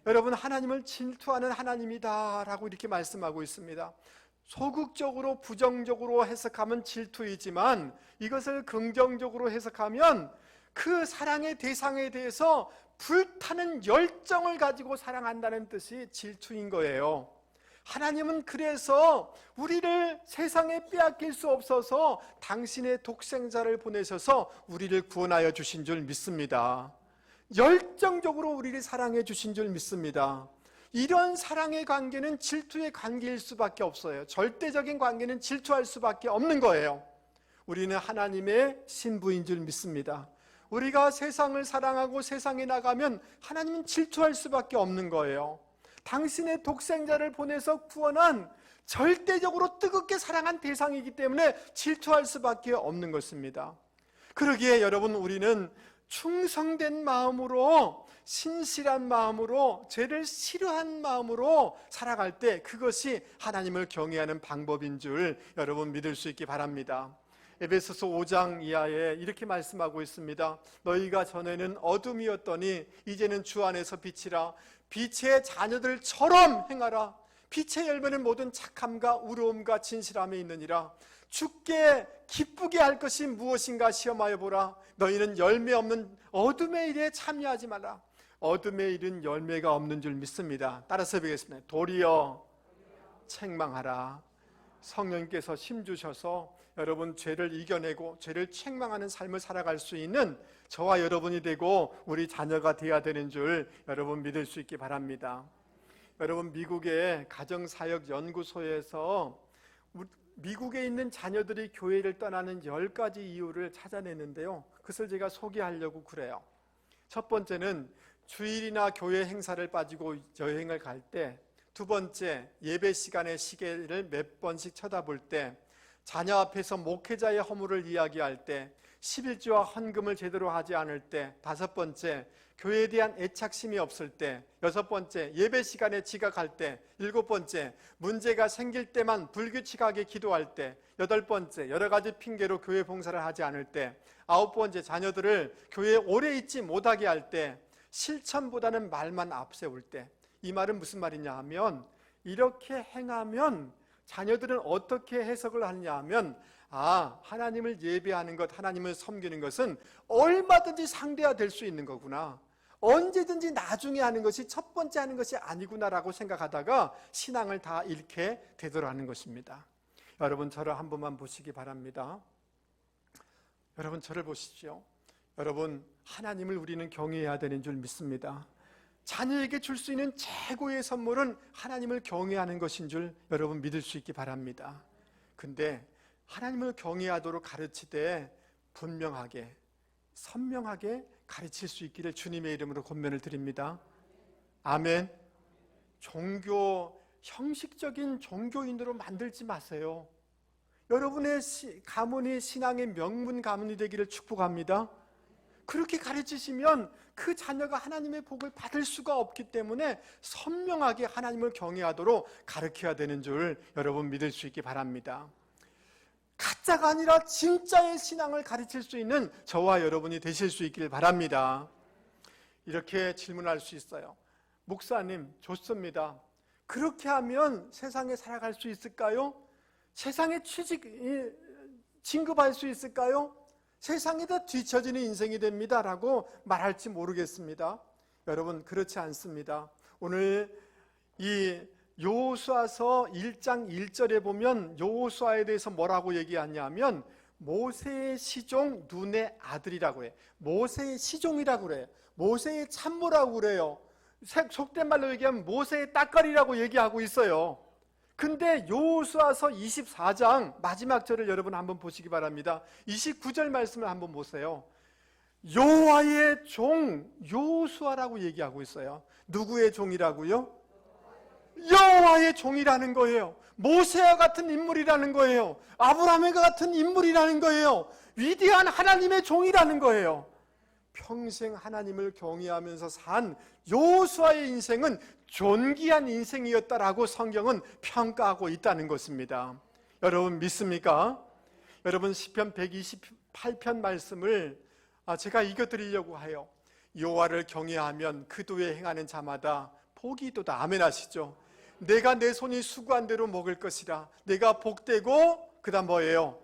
여러분, 하나님을 질투하는 하나님이다 라고 이렇게 말씀하고 있습니다. 소극적으로 부정적으로 해석하면 질투이지만 이것을 긍정적으로 해석하면 그 사랑의 대상에 대해서 불타는 열정을 가지고 사랑한다는 뜻이 질투인 거예요. 하나님은 그래서 우리를 세상에 빼앗길 수 없어서 당신의 독생자를 보내셔서 우리를 구원하여 주신 줄 믿습니다. 열정적으로 우리를 사랑해 주신 줄 믿습니다. 이런 사랑의 관계는 질투의 관계일 수밖에 없어요. 절대적인 관계는 질투할 수밖에 없는 거예요. 우리는 하나님의 신부인 줄 믿습니다. 우리가 세상을 사랑하고 세상에 나가면 하나님은 질투할 수밖에 없는 거예요. 당신의 독생자를 보내서 구원한 절대적으로 뜨겁게 사랑한 대상이기 때문에 질투할 수밖에 없는 것입니다. 그러기에 여러분, 우리는 충성된 마음으로 신실한 마음으로, 죄를 싫어한 마음으로 살아갈 때 그것이 하나님을 경외하는 방법인 줄 여러분 믿을 수 있기 바랍니다. 에베소서 5장 이하에 이렇게 말씀하고 있습니다. 너희가 전에는 어둠이었더니 이제는 주 안에서 빛이라. 빛의 자녀들처럼 행하라. 빛의 열매는 모든 착함과 의로움과 진실함에 있느니라. 주께 기쁘게 할 것이 무엇인가 시험하여 보라. 너희는 열매 없는 어둠의 일에 참여하지 말라. 어둠의 일은 열매가 없는 줄 믿습니다. 따라서 보겠습니다. 도리어 책망하라. 성령께서 힘주셔서 여러분 죄를 이겨내고 죄를 책망하는 삶을 살아갈 수 있는 저와 여러분이 되고 우리 자녀가 되어야 되는 줄 여러분 믿을 수 있기 바랍니다. 여러분, 미국의 가정사역연구소에서 미국에 있는 자녀들이 교회를 떠나는 10가지 이유를 찾아냈는데요, 그것을 제가 소개하려고 그래요. 첫 번째는 주일이나 교회 행사를 빠지고 여행을 갈 때, 두 번째, 예배 시간의 시계를 몇 번씩 쳐다볼 때, 자녀 앞에서 목회자의 허물을 이야기할 때, 11조와 헌금을 제대로 하지 않을 때, 다섯 번째, 교회에 대한 애착심이 없을 때, 여섯 번째, 예배 시간에 지각할 때, 일곱 번째, 문제가 생길 때만 불규칙하게 기도할 때, 여덟 번째, 여러 가지 핑계로 교회 봉사를 하지 않을 때, 아홉 번째, 자녀들을 교회에 오래 있지 못하게 할 때, 실천보다는 말만 앞세울 때. 이 말은 무슨 말이냐 하면, 이렇게 행하면 자녀들은 어떻게 해석을 하느냐 하면, 하나님을 예배하는 것, 하나님을 섬기는 것은 얼마든지 상대화될 수 있는 거구나, 언제든지 나중에 하는 것이 첫 번째 하는 것이 아니구나라고 생각하다가 신앙을 다 잃게 되더라는 것입니다. 여러분, 저를 한 번만 보시기 바랍니다. 여러분, 저를 보십시오. 여러분, 하나님을 우리는 경외해야 되는 줄 믿습니다. 자녀에게 줄 수 있는 최고의 선물은 하나님을 경외하는 것인 줄 여러분 믿을 수 있기 바랍니다. 근데 하나님을 경외하도록 가르치되 분명하게, 선명하게 가르칠 수 있기를 주님의 이름으로 권면을 드립니다. 아멘. 형식적인 종교인으로 만들지 마세요. 여러분의 가문이 신앙의 명문 가문이 되기를 축복합니다. 그렇게 가르치시면 그 자녀가 하나님의 복을 받을 수가 없기 때문에 선명하게 하나님을 경외하도록 가르쳐야 되는 줄 여러분 믿을 수 있기 바랍니다. 가짜가 아니라 진짜의 신앙을 가르칠 수 있는 저와 여러분이 되실 수 있기를 바랍니다. 이렇게 질문할 수 있어요. 목사님, 좋습니다. 그렇게 하면 세상에 살아갈 수 있을까요? 세상에 진급할 수 있을까요? 세상에다 뒤처지는 인생이 됩니다 라고 말할지 모르겠습니다. 여러분, 그렇지 않습니다. 오늘 이 여호수아서 1장 1절에 보면 여호수아에 대해서 뭐라고 얘기하냐면 모세의 시종 눈의 아들이라고 해요. 모세의 시종이라고 그래요. 모세의 참모라고 그래요. 속된 말로 얘기하면 모세의 따까리라고 얘기하고 있어요. 근데 여호수아서 24장 마지막 절을 여러분 한번 보시기 바랍니다. 29절 말씀을 한번 보세요. 여호와의 종 여호수아라고 얘기하고 있어요. 누구의 종이라고요? 여호와의 종이라는 거예요. 모세와 같은 인물이라는 거예요. 아브라함과 같은 인물이라는 거예요. 위대한 하나님의 종이라는 거예요. 평생 하나님을 경외하면서 산 여호수아의 인생은 존귀한 인생이었다라고 성경은 평가하고 있다는 것입니다. 여러분 믿습니까? 여러분, 시편 128편 말씀을 제가 읽어드리려고 해요. 여호와를 경외하면 그 도에 행하는 자마다 복이 있도다. 아멘 하시죠? 내가 내 손이 수고한 대로 먹을 것이라. 내가 복되고 그 다음 뭐예요?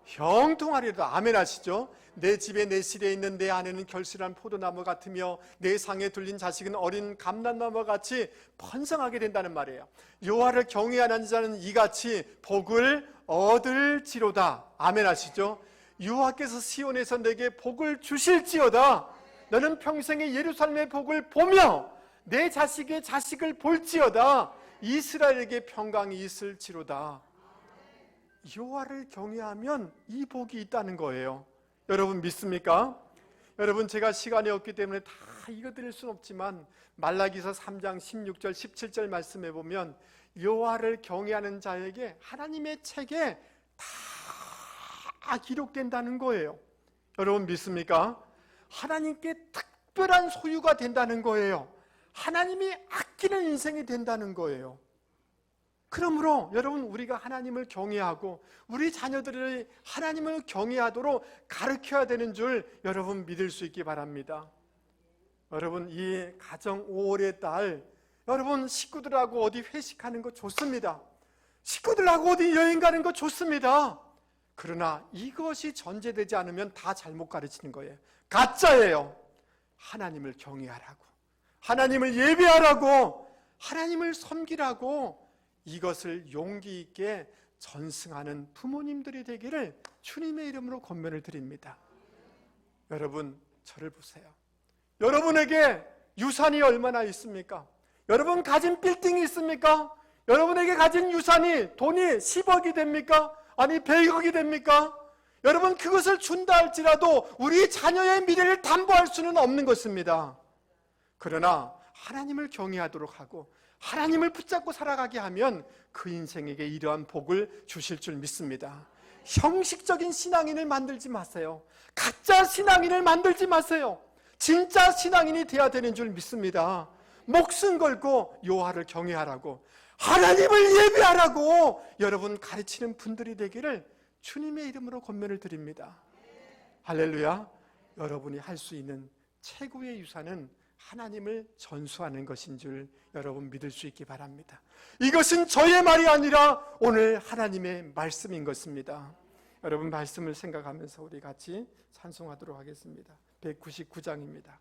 형통하리로다. 아멘 하시죠? 내 집에 내 실에 있는 내 아내는 결실한 포도나무 같으며 내 상에 둘린 자식은 어린 감람나무와 같이 번성하게 된다는 말이에요. 여호와를 경외하는 자는 이같이 복을 얻을지로다. 아멘 하시죠? 여호와께서 시온에서 내게 복을 주실지어다. 너는 평생에 예루살렘의 복을 보며 내 자식의 자식을 볼지어다. 이스라엘에게 평강이 있을지로다. 여호와를 경외하면 이 복이 있다는 거예요. 여러분 믿습니까? 여러분, 제가 시간이 없기 때문에 다 읽어드릴 수는 없지만 말라기서 3장 16절 17절 말씀해 보면 여호와를 경외하는 자에게 하나님의 책에 다 기록된다는 거예요. 여러분 믿습니까? 하나님께 특별한 소유가 된다는 거예요. 하나님이 아끼는 인생이 된다는 거예요. 그러므로 여러분, 우리가 하나님을 경외하고 우리 자녀들이 하나님을 경외하도록 가르쳐야 되는 줄 여러분 믿을 수 있기 바랍니다. 여러분, 이 가정 5월의 달, 여러분 식구들하고 어디 회식하는 거 좋습니다. 식구들하고 어디 여행 가는 거 좋습니다. 그러나 이것이 전제되지 않으면 다 잘못 가르치는 거예요. 가짜예요. 하나님을 경외하라고, 하나님을 예배하라고, 하나님을 섬기라고, 이것을 용기 있게 전승하는 부모님들이 되기를 주님의 이름으로 권면을 드립니다. 여러분, 저를 보세요. 여러분에게 유산이 얼마나 있습니까? 여러분 가진 빌딩이 있습니까? 여러분에게 가진 유산이, 돈이 10억이 됩니까? 아니 100억이 됩니까? 여러분, 그것을 준다 할지라도 우리 자녀의 미래를 담보할 수는 없는 것입니다. 그러나 하나님을 경외하도록 하고 하나님을 붙잡고 살아가게 하면 그 인생에게 이러한 복을 주실 줄 믿습니다. 형식적인 신앙인을 만들지 마세요. 가짜 신앙인을 만들지 마세요. 진짜 신앙인이 되어야 되는 줄 믿습니다. 목숨 걸고 여호와를 경외하라고, 하나님을 예배하라고 여러분 가르치는 분들이 되기를 주님의 이름으로 권면을 드립니다. 할렐루야. 여러분이 할 수 있는 최고의 유산은 하나님을 전수하는 것인 줄 여러분 믿을 수 있기 바랍니다. 이것은 저의 말이 아니라 오늘 하나님의 말씀인 것입니다. 여러분, 말씀을 생각하면서 우리 같이 찬송하도록 하겠습니다. 199장입니다.